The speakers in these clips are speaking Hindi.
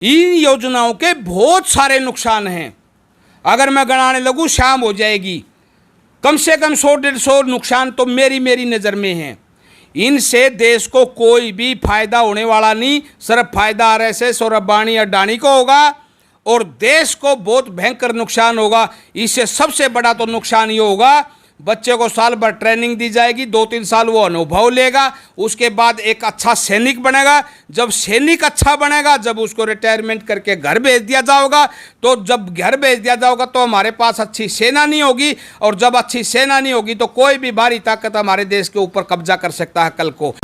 इन योजनाओं के बहुत सारे नुकसान हैं। अगर मैं गणाने लगूं शाम हो जाएगी। कम से कम 100-150 नुकसान तो मेरी नज़र में हैं। इनसे देश को कोई भी फायदा होने वाला नहीं, सिर्फ फायदा आरएसएस और अंबानी अडानी को होगा और देश को बहुत भयंकर नुकसान होगा। इससे सबसे बड़ा तो नुकसान ये होगा, बच्चे को साल भर ट्रेनिंग दी जाएगी, 2-3 साल वो अनुभव लेगा, उसके बाद एक अच्छा सैनिक बनेगा। जब सैनिक अच्छा बनेगा, जब उसको रिटायरमेंट करके घर भेज दिया जाएगा, तो जब घर भेज दिया जाएगा तो हमारे पास अच्छी सेना नहीं होगी, और जब अच्छी सेना नहीं होगी तो कोई भी भारी ताकत हमारे देश के ऊपर कब्जा कर सकता है कल को।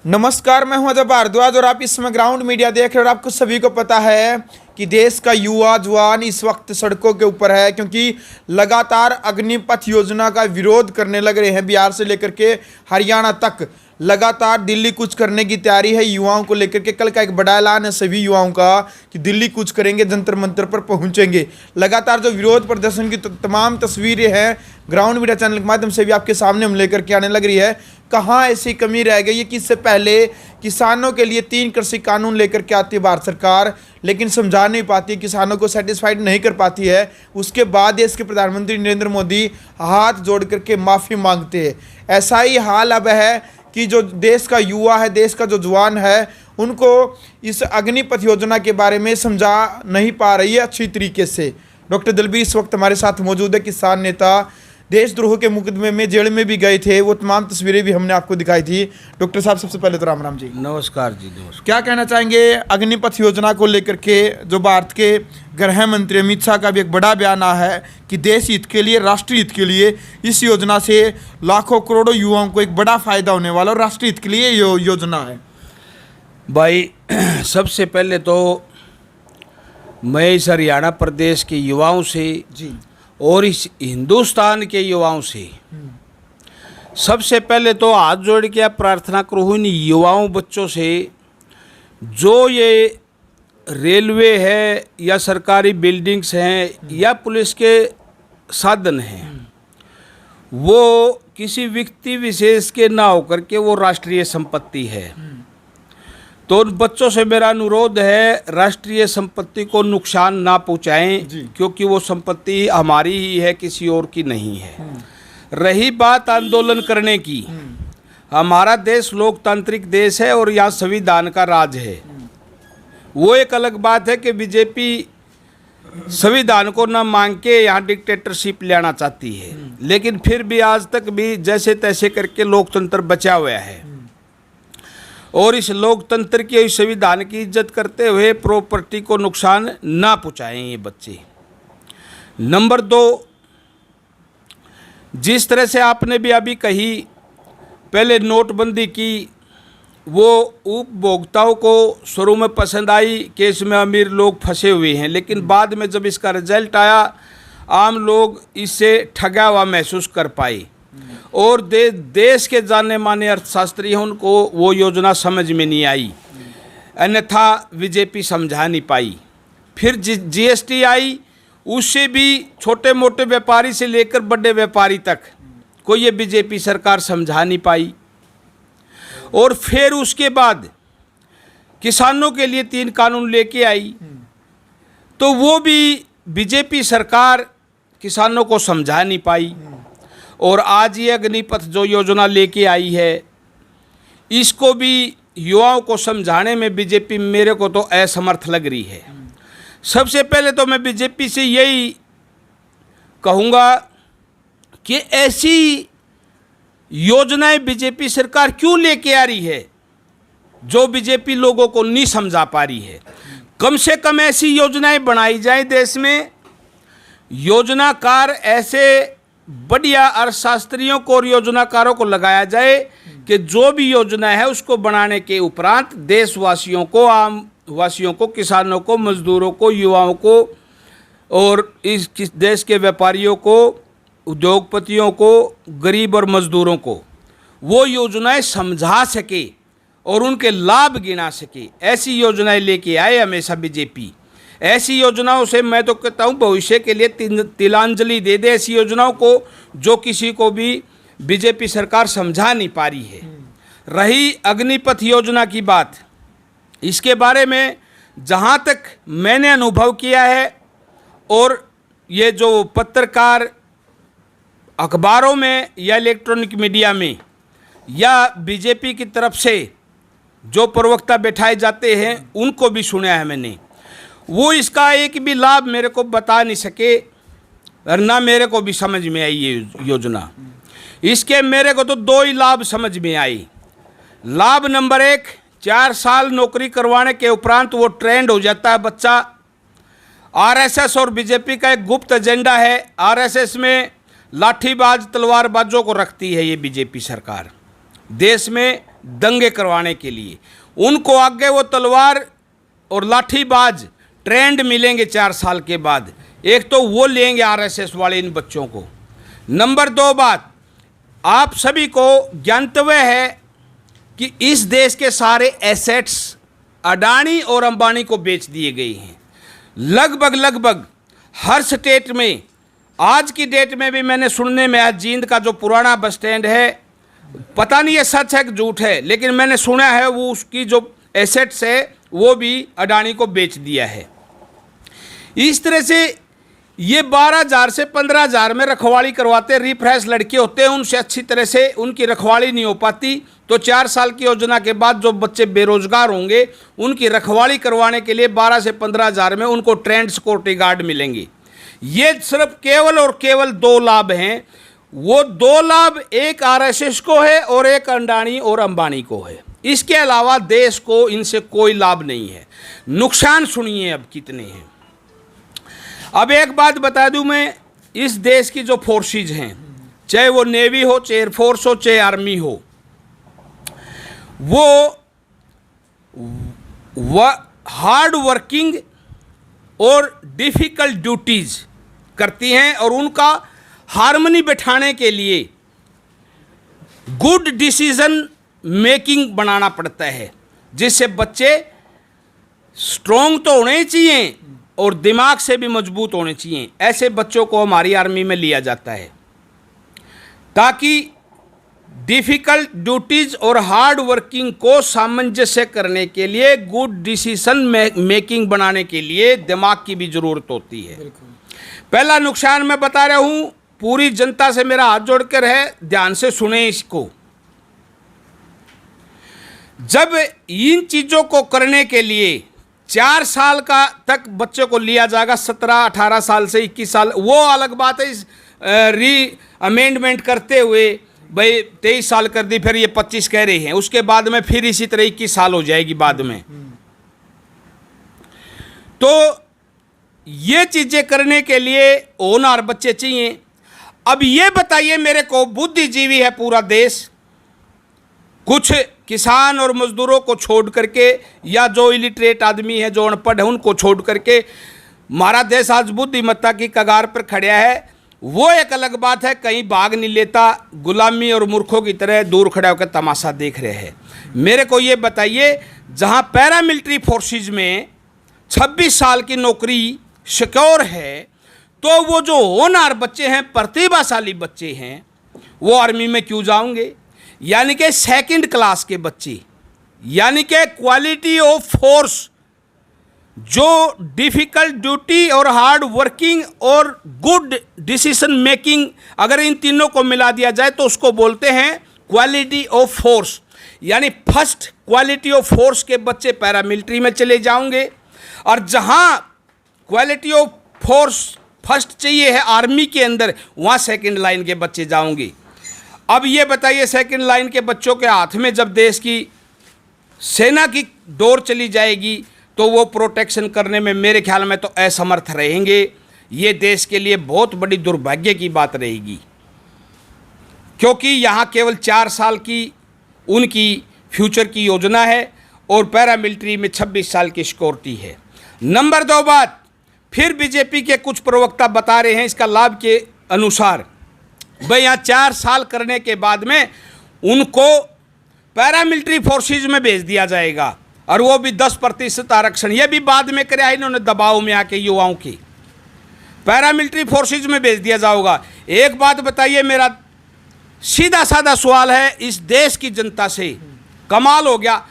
नमस्कार, मैं हूं अजय भारद्वाज और आप इस समय ग्राउंड मीडिया देख रहे हैं। और आपको सभी को पता है कि देश का युवा जवान इस वक्त सड़कों के ऊपर है, क्योंकि लगातार अग्निपथ योजना का विरोध करने लग रहे हैं। बिहार से लेकर के हरियाणा तक लगातार दिल्ली कूच करने की तैयारी है युवाओं को लेकर के। कल का एक बड़ा ऐलान है सभी युवाओं का कि दिल्ली कूच करेंगे, जंतर मंतर पर पहुंचेंगे। लगातार जो विरोध प्रदर्शन की तमाम तस्वीरें हैं ग्राउंड मीडिया चैनल के माध्यम से भी आपके सामने हम लेकर के आने लग रही है। कहाँ ऐसी कमी रह गई है कि इससे पहले किसानों के लिए 3 कृषि कानून लेकर के आती है भारत सरकार, लेकिन समझा नहीं पाती, किसानों को सेटिस्फाइड नहीं कर पाती है। उसके बाद देश के प्रधानमंत्री नरेंद्र मोदी हाथ जोड़ करके माफ़ी मांगते हैं। ऐसा ही हाल अब है कि जो देश का युवा है, देश का जो जवान है, उनको इस अग्निपथ योजना के बारे में समझा नहीं पा रही है अच्छी तरीके से। डॉक्टर दलबीर इस वक्त हमारे साथ मौजूद है, किसान नेता, देशद्रोह के मुकदमे में जेल में भी गए थे, वो तमाम तस्वीरें भी हमने आपको दिखाई थी। डॉक्टर साहब, सबसे पहले तो राम राम जी। नमस्कार जी। नमस्कार। क्या कहना चाहेंगे अग्निपथ योजना को लेकर के? जो भारत के गृह मंत्री अमित शाह का भी एक बड़ा बयान आया है कि देश हित के लिए, राष्ट्रीय हित के लिए इस योजना से लाखों करोड़ों युवाओं को एक बड़ा फायदा होने वाला और राष्ट्रीय हित के लिए योजना है। भाई, सबसे पहले तो मैं इस हरियाणा प्रदेश के युवाओं से जी और इस हिंदुस्तान के युवाओं से सबसे पहले तो हाथ जोड़ के प्रार्थना करूँ इन युवाओं बच्चों से, जो ये रेलवे है या सरकारी बिल्डिंग्स हैं या पुलिस के साधन हैं, वो किसी व्यक्ति विशेष के ना होकर के वो राष्ट्रीय संपत्ति है। तो उन बच्चों से मेरा अनुरोध है, राष्ट्रीय संपत्ति को नुकसान ना पहुंचाएं, क्योंकि वो संपत्ति हमारी ही है, किसी और की नहीं है। रही बात आंदोलन करने की, हमारा देश लोकतांत्रिक देश है और यहाँ संविधान का राज है। वो एक अलग बात है कि बीजेपी संविधान को न मांग के यहाँ डिक्टेटरशिप लाना चाहती है, लेकिन फिर भी आज तक भी जैसे तैसे करके लोकतंत्र बचा हुआ है। और इस लोकतंत्र के इस संविधान की इज्जत करते हुए प्रॉपर्टी को नुकसान ना पहुँचाएं ये बच्चे। नंबर 2, जिस तरह से आपने भी अभी कही, पहले नोटबंदी की, वो उपभोक्ताओं को शुरू में पसंद आई कि इसमें अमीर लोग फंसे हुए हैं, लेकिन बाद में जब इसका रिजल्ट आया, आम लोग इससे ठगा हुआ महसूस कर पाए। और देश के जाने माने अर्थशास्त्री हैं, उनको वो योजना समझ में नहीं आई, अन्यथा बीजेपी समझा नहीं पाई। फिर जीएसटी आई, उससे भी छोटे मोटे व्यापारी से लेकर बड़े व्यापारी तक को ये बीजेपी सरकार समझा नहीं पाई। और फिर उसके बाद किसानों के लिए 3 कानून लेके आई, तो वो भी बीजेपी सरकार किसानों को समझा नहीं पाई। और आज ये अग्निपथ जो योजना लेके आई है, इसको भी युवाओं को समझाने में बीजेपी मेरे को तो असमर्थ लग रही है। सबसे पहले तो मैं बीजेपी से यही कहूँगा कि ऐसी योजनाएं बीजेपी सरकार क्यों लेके आ रही है जो बीजेपी लोगों को नहीं समझा पा रही है। कम से कम ऐसी योजनाएं बनाई जाए देश में, योजनाकार ऐसे बढ़िया अर्थशास्त्रियों को और योजनाकारों को लगाया जाए कि जो भी योजना है उसको बनाने के उपरांत देशवासियों को, आम वासियों को, किसानों को, मजदूरों को, युवाओं को और इस देश के व्यापारियों को, उद्योगपतियों को, गरीब और मजदूरों को वो योजनाएं समझा सके और उनके लाभ गिना सके। ऐसी योजनाएं लेके आए हमेशा बीजेपी। ऐसी योजनाओं से मैं तो कहता हूँ भविष्य के लिए तिलांजलि दे दे ऐसी योजनाओं को, जो किसी को भी बीजेपी सरकार समझा नहीं पा रही है। रही अग्निपथ योजना की बात, इसके बारे में जहाँ तक मैंने अनुभव किया है और ये जो पत्रकार अखबारों में या इलेक्ट्रॉनिक मीडिया में या बीजेपी की तरफ से जो प्रवक्ता बैठाए जाते हैं उनको भी सुना है मैंने, वो इसका एक भी लाभ मेरे को बता नहीं सके और ना मेरे को भी समझ में आई ये योजना। इसके मेरे को तो दो ही लाभ समझ में आई। लाभ नंबर 1, 4 साल नौकरी करवाने के उपरांत वो ट्रेंड हो जाता है बच्चा। आरएसएस और बीजेपी का एक गुप्त एजेंडा है। आरएसएस में लाठीबाज तलवारबाजों को रखती है ये बीजेपी सरकार, देश में दंगे करवाने के लिए। उनको आगे वो तलवार और लाठीबाज ट्रेंड मिलेंगे 4 साल के बाद। एक तो वो लेंगे आरएसएस वाले इन बच्चों को। नंबर 2 बात, आप सभी को ज्ञातव्य है कि इस देश के सारे एसेट्स अडानी और अंबानी को बेच दिए गए हैं। लगभग हर स्टेट में, आज की डेट में भी मैंने सुनने में आया, जींद का जो पुराना बस स्टैंड है, पता नहीं ये सच है कि झूठ है, लेकिन मैंने सुना है वो उसकी जो एसेट्स है वो भी अडानी को बेच दिया है। इस तरह से ये 12,000 से 15,000 में रखवाली करवाते, रिफ्रेश लड़के होते हैं, उनसे अच्छी तरह से उनकी रखवाली नहीं हो पाती। तो 4 साल की योजना के बाद जो बच्चे बेरोजगार होंगे उनकी रखवाली करवाने के लिए 12 से 15,000 में उनको ट्रेंड सिक्योरिटी गार्ड मिलेंगे। ये सिर्फ केवल और केवल 2 लाभ हैं। वो 2 लाभ एक आरएसएस को है और एक अडानी और अंबानी को है। इसके अलावा देश को इनसे कोई लाभ नहीं है। नुकसान सुनिए अब कितने हैं। अब एक बात बता दूं मैं, इस देश की जो फोर्सेज हैं, चाहे वो नेवी हो, चाहे एयरफोर्स हो, चाहे आर्मी हो, वो हार्ड वर्किंग और डिफ़िकल्ट ड्यूटीज़ करती हैं और उनका हार्मनी बैठाने के लिए गुड डिसीजन मेकिंग बनाना पड़ता है, जिससे बच्चे स्ट्रॉन्ग तो होने ही चाहिए और दिमाग से भी मजबूत होने चाहिए। ऐसे बच्चों को हमारी आर्मी में लिया जाता है ताकि डिफ़िकल्ट ड्यूटीज़ और हार्ड वर्किंग को सामंजस्य करने के लिए, गुड डिसीजन मेकिंग बनाने के लिए दिमाग की भी ज़रूरत होती है। पहला नुकसान मैं बता रहा हूँ, पूरी जनता से मेरा हाथ जोड़कर है, ध्यान से सुने इसको। जब इन चीज़ों को करने के लिए 4 साल का तक बच्चे को लिया जाएगा, 17-18 साल से 21 साल, वो अलग बात है। इस री अमेंडमेंट करते हुए भाई 23 साल कर दी, फिर ये 25 कह रहे हैं, उसके बाद में फिर इसी तरह 21 साल हो जाएगी बाद में। तो ये चीज़ें करने के लिए होनहार बच्चे चाहिए। अब ये बताइए मेरे को, बुद्धिजीवी है पूरा देश, कुछ किसान और मजदूरों को छोड़ करके या जो इलिटरेट आदमी है, जो अनपढ़ है, उनको छोड़ करके हमारा देश आज बुद्धिमत्ता की कगार पर खड़ा है। वो एक अलग बात है, कहीं भाग नहीं लेता, गुलामी और मूर्खों की तरह दूर खड़ा होकर तमाशा देख रहे हैं। मेरे को ये बताइए, जहाँ पैरामिलिट्री फोर्सेज में 26 साल की नौकरी सिक्योर है, तो वो जो होनहार बच्चे हैं, प्रतिभाशाली बच्चे हैं, वो आर्मी में क्यों जाओगे? यानी कि 2nd क्लास के बच्चे, यानी कि क्वालिटी ऑफ फोर्स, जो डिफ़िकल्ट ड्यूटी और हार्ड वर्किंग और गुड डिसीजन मेकिंग, अगर इन तीनों को मिला दिया जाए तो उसको बोलते हैं क्वालिटी ऑफ फोर्स। यानी फर्स्ट क्वालिटी ऑफ फोर्स के बच्चे पैरामिलिट्री में चले जाओगे, और जहां क्वालिटी ऑफ फोर्स फर्स्ट चाहिए है आर्मी के अंदर, वहां 2nd लाइन के बच्चे जाओगे। अब ये बताइए, 2nd लाइन के बच्चों के हाथ में जब देश की सेना की डोर चली जाएगी तो वो प्रोटेक्शन करने में मेरे ख्याल में तो असमर्थ रहेंगे। ये देश के लिए बहुत बड़ी दुर्भाग्य की बात रहेगी, क्योंकि यहाँ केवल 4 साल की उनकी फ्यूचर की योजना है और पैरामिलिट्री में 26 साल की सिक्योरिटी है। नंबर 2 बात, फिर बीजेपी के कुछ प्रवक्ता बता रहे हैं इसका लाभ के अनुसार, भाई यहाँ 4 साल करने के बाद में उनको पैरामिलिट्री फोर्सेज में भेज दिया जाएगा, और वो भी 10% आरक्षण। ये भी बाद में कराया इन्होंने दबाव में आके युवाओं की, पैरामिलिट्री फोर्सेज में भेज दिया जाएगा। एक बात बताइए, मेरा सीधा साधा सवाल है इस देश की जनता से, कमाल हो गया।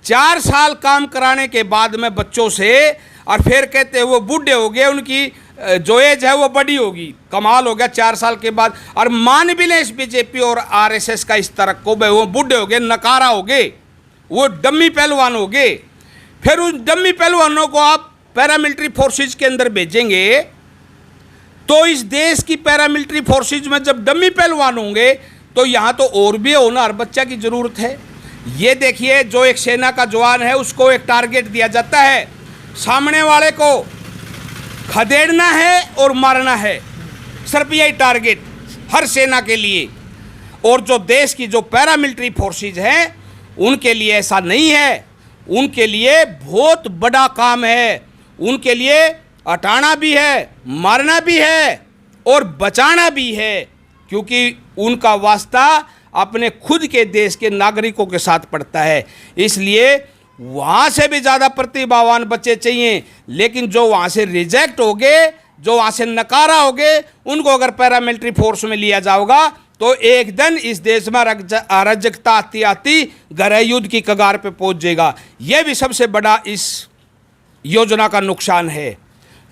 4 साल काम कराने के बाद में बच्चों से, और फिर कहते हैं वो बूढ़े हो गए, उनकी जो एज है वो बड़ी होगी। कमाल हो गया 4 साल के बाद। और मान भी लें इस बीजेपी और आरएसएस का इस तरह को, वो बूढ़े हो गए, नकारा हो गए, वो डम्मी पहलवान हो गए। फिर उन डम्मी पहलवानों को आप पैरामिलिट्री फोर्सेज के अंदर भेजेंगे, तो इस देश की पैरामिलिट्री फोर्सेज में जब डम्मी पहलवान होंगे तो यहाँ तो और भी होनहार बच्चा की ज़रूरत है। ये देखिए, जो एक सेना का जवान है उसको एक टारगेट दिया जाता है, सामने वाले को खदेड़ना है और मारना है, सिर्फ यही टारगेट हर सेना के लिए। और जो देश की जो पैरामिलिट्री फोर्सेज हैं उनके लिए ऐसा नहीं है, उनके लिए बहुत बड़ा काम है, उनके लिए हटाना भी है, मारना भी है और बचाना भी है, क्योंकि उनका वास्ता अपने खुद के देश के नागरिकों के साथ पड़ता है। इसलिए वहाँ से भी ज़्यादा प्रतिभावान बच्चे चाहिए, लेकिन जो वहाँ से रिजेक्ट हो गए, जो वहाँ से नकारा हो गए, उनको अगर पैरामिलिट्री फोर्स में लिया जाओगा तो एक दिन इस देश में अराजकता आती आती गृह युद्ध की कगार पे पहुँच जाएगा। यह भी सबसे बड़ा इस योजना का नुकसान है।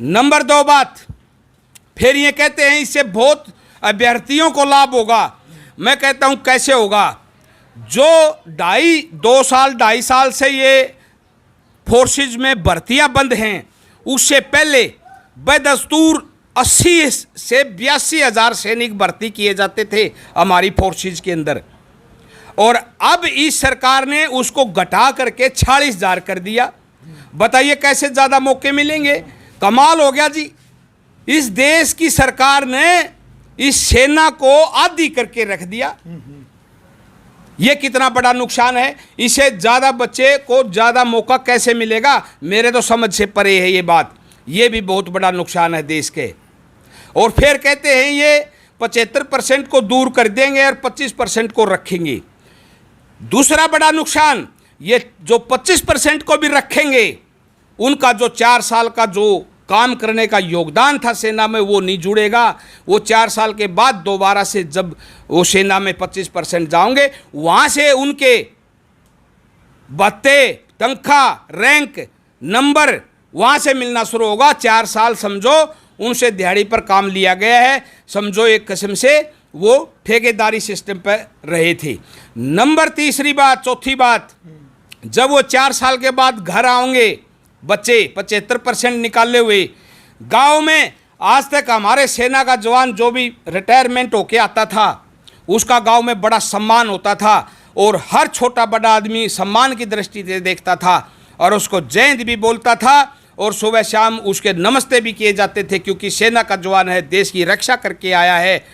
नंबर 2 बात, फिर ये कहते हैं इससे बहुत अभ्यर्थियों को लाभ होगा। मैं कहता हूँ कैसे होगा? जो 2.5 साल से ये फोर्सेज में भर्तियां बंद हैं, उससे पहले बदस्तूर 80 से 82 हज़ार सैनिक भर्ती किए जाते थे हमारी फोर्सेज के अंदर, और अब इस सरकार ने उसको घटा करके 40,000 कर दिया। बताइए कैसे ज़्यादा मौके मिलेंगे? कमाल हो गया जी। इस देश की सरकार ने इस सेना को आदी करके रख दिया। ये कितना बड़ा नुकसान है। इसे ज़्यादा बच्चे को ज़्यादा मौका कैसे मिलेगा? मेरे तो समझ से परे है ये बात। ये भी बहुत बड़ा नुकसान है देश के। और फिर कहते हैं ये 75% को दूर कर देंगे और 25% को रखेंगे। दूसरा बड़ा नुकसान, ये जो 25% को भी रखेंगे, उनका जो 4 साल का जो काम करने का योगदान था सेना में वो नहीं जुड़ेगा। वो 4 साल के बाद दोबारा से जब वो सेना में 25% जाओगे, वहाँ से उनके भत्ते, तनख्वाह, रैंक, नंबर वहाँ से मिलना शुरू होगा। 4 साल समझो उनसे दिहाड़ी पर काम लिया गया है, समझो एक किस्म से वो ठेकेदारी सिस्टम पर रहे थे। नंबर तीसरी बात, चौथी बात, जब वो 4 साल के बाद घर आओगे बच्चे 75% निकाले हुए, गांव में आज तक हमारे सेना का जवान जो भी रिटायरमेंट होके आता था उसका गांव में बड़ा सम्मान होता था, और हर छोटा बड़ा आदमी सम्मान की दृष्टि से देखता था और उसको जय हिंद भी बोलता था, और सुबह शाम उसके नमस्ते भी किए जाते थे, क्योंकि सेना का जवान है, देश की रक्षा करके आया है।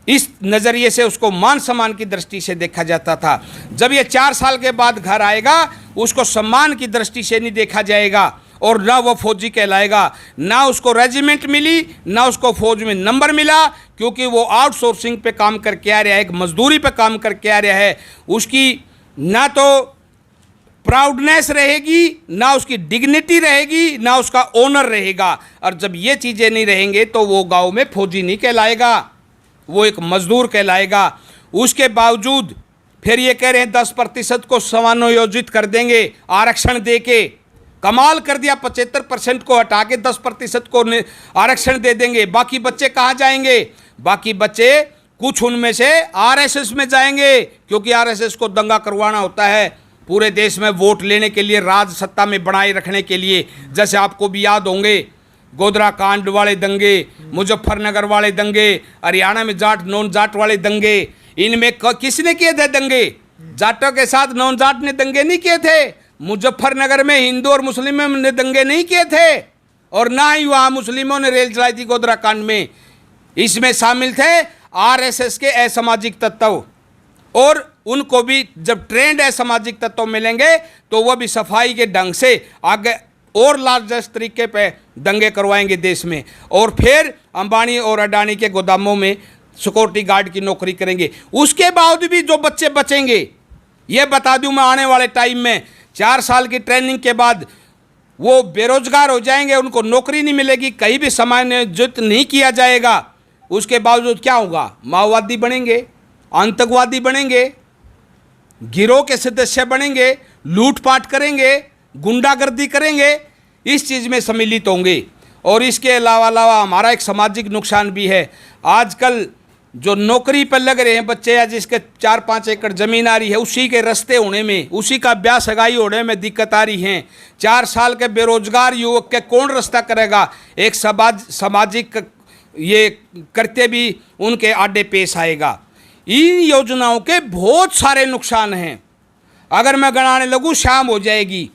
इस नज़रिए से उसको मान सम्मान की दृष्टि से देखा जाता था। जब ये 4 साल के बाद घर आएगा, उसको सम्मान की दृष्टि से नहीं देखा जाएगा, और ना वो फौजी कहलाएगा, ना उसको रेजिमेंट मिली, ना उसको फौज में नंबर मिला, क्योंकि वो आउटसोर्सिंग पे काम करके आ रहा है, एक मजदूरी पे काम करके आ रहा है। उसकी ना तो प्राउडनेस रहेगी, ना उसकी डिग्निटी रहेगी, ना उसका ओनर रहेगा। और जब ये चीज़ें नहीं रहेंगे तो वो गाँव में फौजी नहीं कहलाएगा, वो एक मजदूर कहलाएगा। उसके बावजूद फिर ये कह रहे हैं 10% को समायोजित कर देंगे आरक्षण दे के। कमाल कर दिया, 75% को हटा के 10% को आरक्षण दे देंगे। बाकी बच्चे कहाँ जाएंगे? बाकी बच्चे कुछ उनमें से आरएसएस में जाएंगे, क्योंकि आरएसएस को दंगा करवाना होता है पूरे देश में वोट लेने के लिए, राज सत्ता में बनाए रखने के लिए। जैसे आपको भी याद होंगे गोधरा कांड वाले दंगे, मुजफ्फरनगर वाले दंगे, हरियाणा में जाट नॉन जाट वाले दंगे, इनमें किसने किए थे दंगे? जाटों के साथ नॉन जाट ने दंगे नहीं किए थे। मुजफ्फरनगर में हिंदू और मुस्लिमों ने दंगे नहीं किए थे, और ना ही वहाँ मुस्लिमों ने रेल चलाई थी गोधरा कांड में। इसमें शामिल थे आरएसएस के असामाजिक तत्व, और उनको भी जब ट्रेंड असामाजिक तत्व मिलेंगे तो वह भी सफाई के ढंग से आगे और लार्जेस्ट तरीके पे दंगे करवाएंगे देश में। और फिर अंबानी और अडानी के गोदामों में सिक्योरिटी गार्ड की नौकरी करेंगे। उसके बावजूद भी जो बच्चे बचेंगे, ये बता दूं मैं, आने वाले टाइम में 4 साल की ट्रेनिंग के बाद वो बेरोजगार हो जाएंगे, उनको नौकरी नहीं मिलेगी, कहीं भी समायोजित नहीं किया जाएगा। उसके बावजूद क्या होगा? माओवादी बनेंगे, आतंकवादी बनेंगे। गिरोह के सदस्य बनेंगे, लूटपाट करेंगे, गुंडागर्दी करेंगे, इस चीज़ में सम्मिलित होंगे। और इसके अलावा हमारा एक सामाजिक नुकसान भी है। आजकल जो नौकरी पर लग रहे हैं बच्चे या जिसके 4-5 एकड़ ज़मीन आ रही है, उसी के रास्ते होने में, उसी का ब्याह सगाई होने में दिक्कत आ रही है। 4 साल के बेरोजगार युवक के कौन रास्ता करेगा? एक सामाजिक ये करते भी उनके आड़े पेश आएगा। इन योजनाओं के बहुत सारे नुकसान हैं। अगर मैं गणाने लगूँ शाम हो जाएगी।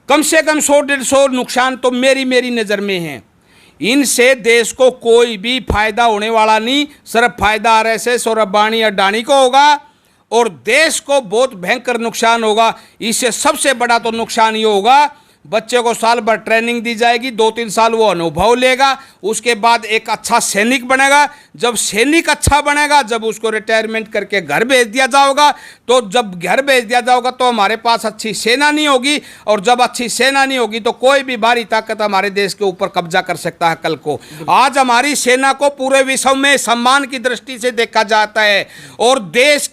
कम से कम 100-150 नुकसान तो मेरी नज़र में हैं। इनसे देश को कोई भी फायदा होने वाला नहीं, सिर्फ फायदा आरएसएस और अंबानी अडानी को होगा और देश को बहुत भयंकर नुकसान होगा। इससे सबसे बड़ा तो नुकसान ये होगा, बच्चे को साल भर ट्रेनिंग दी जाएगी, 2-3 साल वो अनुभव लेगा, उसके बाद एक अच्छा सैनिक बनेगा। जब सैनिक अच्छा बनेगा, जब उसको रिटायरमेंट करके घर भेज दिया जाएगा, तो जब घर भेज दिया जाएगा तो हमारे पास अच्छी सेना नहीं होगी, और जब अच्छी सेना नहीं होगी तो कोई भी भारी ताकत हमारे देश के ऊपर कब्जा कर सकता है कल को। आज हमारी सेना को पूरे विश्व में सम्मान की दृष्टि से देखा जाता है, और देश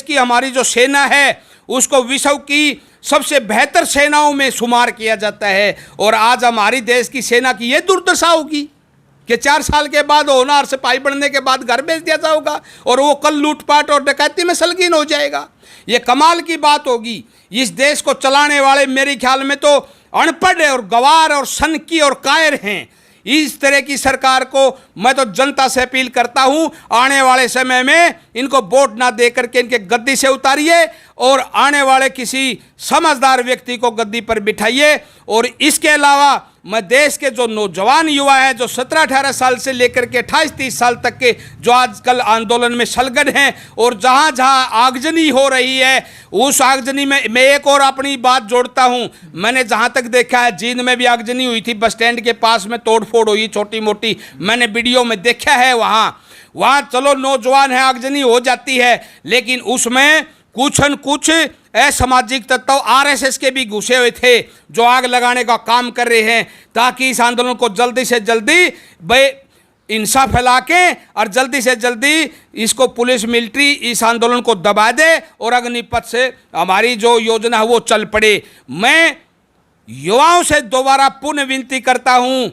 की हमारी जो सेना है उसको विश्व की सबसे बेहतर सेनाओं में शुमार किया जाता है। और आज हमारी देश की सेना की यह दुर्दशा होगी कि 4 साल के बाद होनहार सिपाही बनने के बाद घर भेज दिया जाएगा और वो कल लूटपाट और डकैती में सलगीन हो जाएगा। ये कमाल की बात होगी। इस देश को चलाने वाले मेरे ख्याल में तो अनपढ़ और गवार और सनकी और कायर हैं। इस तरह की सरकार को मैं तो जनता से अपील करता हूं, आने वाले समय में इनको वोट ना दे करके इनके गद्दी से उतारिए और आने वाले किसी समझदार व्यक्ति को गद्दी पर बिठाइए। और इसके अलावा मैं देश के जो नौजवान युवा हैं, जो 17-18 साल से लेकर के 28-30 साल तक के, जो आजकल आंदोलन में संलग्न हैं, और जहां जहां आगजनी हो रही है उस आगजनी में मैं एक और अपनी बात जोड़ता हूं। मैंने जहां तक देखा है, जींद में भी आगजनी हुई थी, बस स्टैंड के पास में तोड़फोड़ हुई छोटी मोटी, मैंने वीडियो में देखा है। वहाँ चलो नौजवान है, आगजनी हो जाती है, लेकिन उसमें कुछ न कुछ असामाजिक तत्व आरएसएस के भी घुसे हुए थे जो आग लगाने का काम कर रहे हैं, ताकि इस आंदोलन को जल्दी से जल्दी इंसाफ फैला के और जल्दी से जल्दी इसको पुलिस मिलिट्री इस आंदोलन को दबा दे और अग्निपथ से हमारी जो योजना है वो चल पड़े। मैं युवाओं से दोबारा पुनः विनती करता हूं,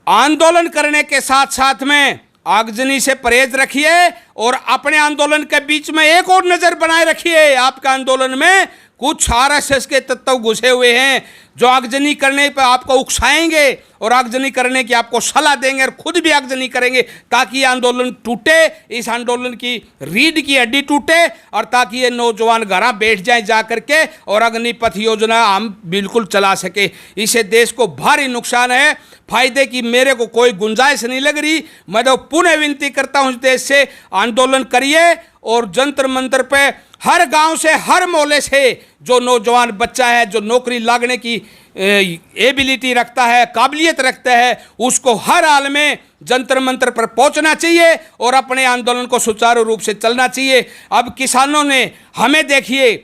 आंदोलन करने के साथ साथ में आगजनी से परहेज रखिए और अपने आंदोलन के बीच में एक और नज़र बनाए रखिए। आपका आंदोलन में कुछ आरएसएस के तत्व घुसे हुए हैं जो आगजनी करने पर आपको उकसाएंगे और आगजनी करने की आपको सलाह देंगे और खुद भी आगजनी करेंगे, ताकि आंदोलन टूटे, इस आंदोलन की रीढ़ की हड्डी टूटे और ताकि ये नौजवान घर बैठ जाएं जा करके और अग्निपथ योजना हम बिल्कुल चला सके। इससे देश को भारी नुकसान है, फायदे की मेरे को कोई गुंजाइश नहीं लग रही। मैं तो पुनः विनती करता हूं, इस देश से आंदोलन करिए और जंतर मंतर पे हर गांव से, हर मोहल्ले से जो नौजवान बच्चा है, जो नौकरी लागने की एबिलिटी रखता है, काबिलियत रखता है, उसको हर हाल में जंतर मंतर पर पहुंचना चाहिए और अपने आंदोलन को सुचारू रूप से चलना चाहिए। अब किसानों ने हमें देखिए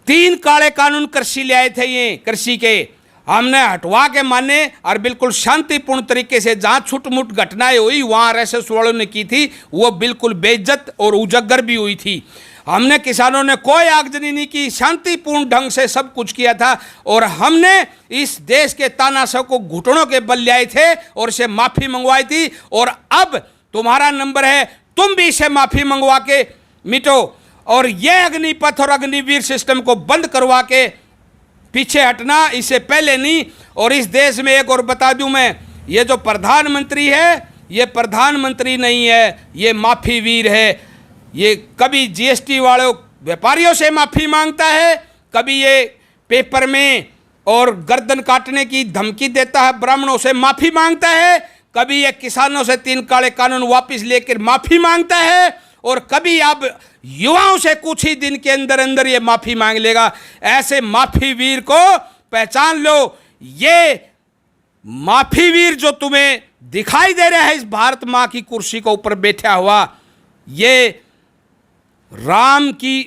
3 काले कानून कृषि ले आए थे, ये कृषि के हमने हटवा के माने और बिल्कुल शांतिपूर्ण तरीके से जहाँ छुटमुट घटनाएं हुई वहाँ आरएसएस वालों ने की थी, वो बिल्कुल बेइज्जत और उजागर भी हुई थी। हमने किसानों ने कोई आगजनी नहीं की, शांतिपूर्ण ढंग से सब कुछ किया था और हमने इस देश के तानाशाह को घुटनों के बल लाए थे और इसे माफ़ी मंगवाई थी। और अब तुम्हारा नंबर है, तुम भी इसे माफ़ी मंगवा के मिटो और ये अग्निपथ और अग्निवीर सिस्टम को बंद करवा के पीछे हटना, इससे पहले नहीं। और इस देश में एक और बता दूं मैं, ये जो प्रधानमंत्री है ये प्रधानमंत्री नहीं है, ये माफ़ी वीर है। ये कभी जीएसटी वालों व्यापारियों से माफ़ी मांगता है, कभी ये पेपर में और गर्दन काटने की धमकी देता है, ब्राह्मणों से माफ़ी मांगता है, कभी ये किसानों से 3 काले कानून वापस लेकर माफ़ी मांगता है और कभी अब युवाओं से कुछ ही दिन के अंदर अंदर ये माफ़ी मांग लेगा। ऐसे माफ़ी वीर को पहचान लो। ये माफ़ी वीर जो तुम्हें दिखाई दे रहा है इस भारत माँ की कुर्सी के ऊपर बैठा हुआ, ये राम की,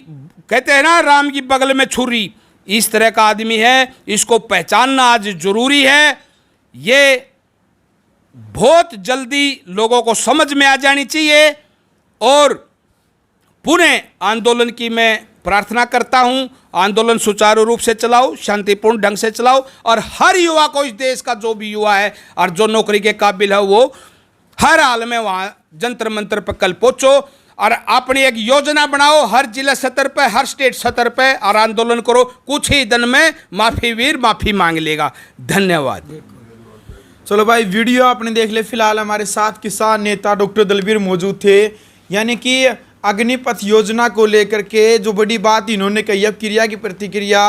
कहते हैं ना, राम की बगल में छुरी, इस तरह का आदमी है। इसको पहचानना आज जरूरी है। ये बहुत जल्दी लोगों को समझ में आ जानी चाहिए और पुनः आंदोलन की मैं प्रार्थना करता हूं। आंदोलन सुचारू रूप से चलाओ, शांतिपूर्ण ढंग से चलाओ और हर युवा को, इस देश का जो भी युवा है और जो नौकरी के काबिल है, वो हर हाल में वहाँ जंतर मंतर पर कल पहुँचो और अपनी एक योजना बनाओ, हर जिला स्तर पर, हर स्टेट स्तर पर, और आंदोलन करो। कुछ ही दिन में माफी वीर माफी मांग लेगा। धन्यवाद। चलो भाई, वीडियो आपने देख ले। फिलहाल हमारे साथ किसान नेता डॉक्टर दलबीर मौजूद थे। यानी कि अग्निपथ योजना को लेकर के जो बड़ी बात इन्होंने कही, अब क्रिया की प्रतिक्रिया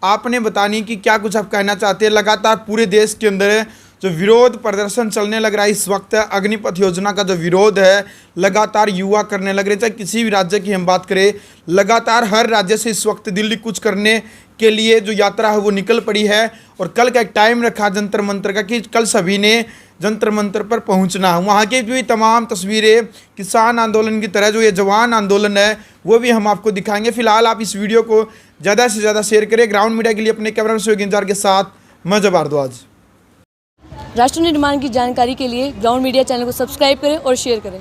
आपने बतानी कि क्या कुछ आप कहना चाहते हैं। लगातार पूरे देश के अंदर जो विरोध प्रदर्शन चलने लग रहा है इस वक्त, अग्निपथ योजना का जो विरोध है लगातार युवा करने लग रहे हैं। चाहे किसी भी राज्य की हम बात करें, लगातार हर राज्य से इस वक्त दिल्ली कुछ करने के लिए जो यात्रा है वो निकल पड़ी है। और कल का एक टाइम रखा जंतर मंतर का कि कल सभी ने जंतर मंतर पर पहुंचना है। वहाँ की भी तमाम तस्वीरें किसान आंदोलन की तरह जो ये जवान आंदोलन है वो भी हम आपको दिखाएंगे। फिलहाल आप इस वीडियो को ज़्यादा से ज़्यादा शेयर करें। ग्राउंड मीडिया के लिए अपने कैमरा सहयोगी इंतजार के साथ मैं जब भारद्वाज। राष्ट्र निर्माण की जानकारी के लिए ग्राउंड मीडिया चैनल को सब्सक्राइब करें और शेयर करें।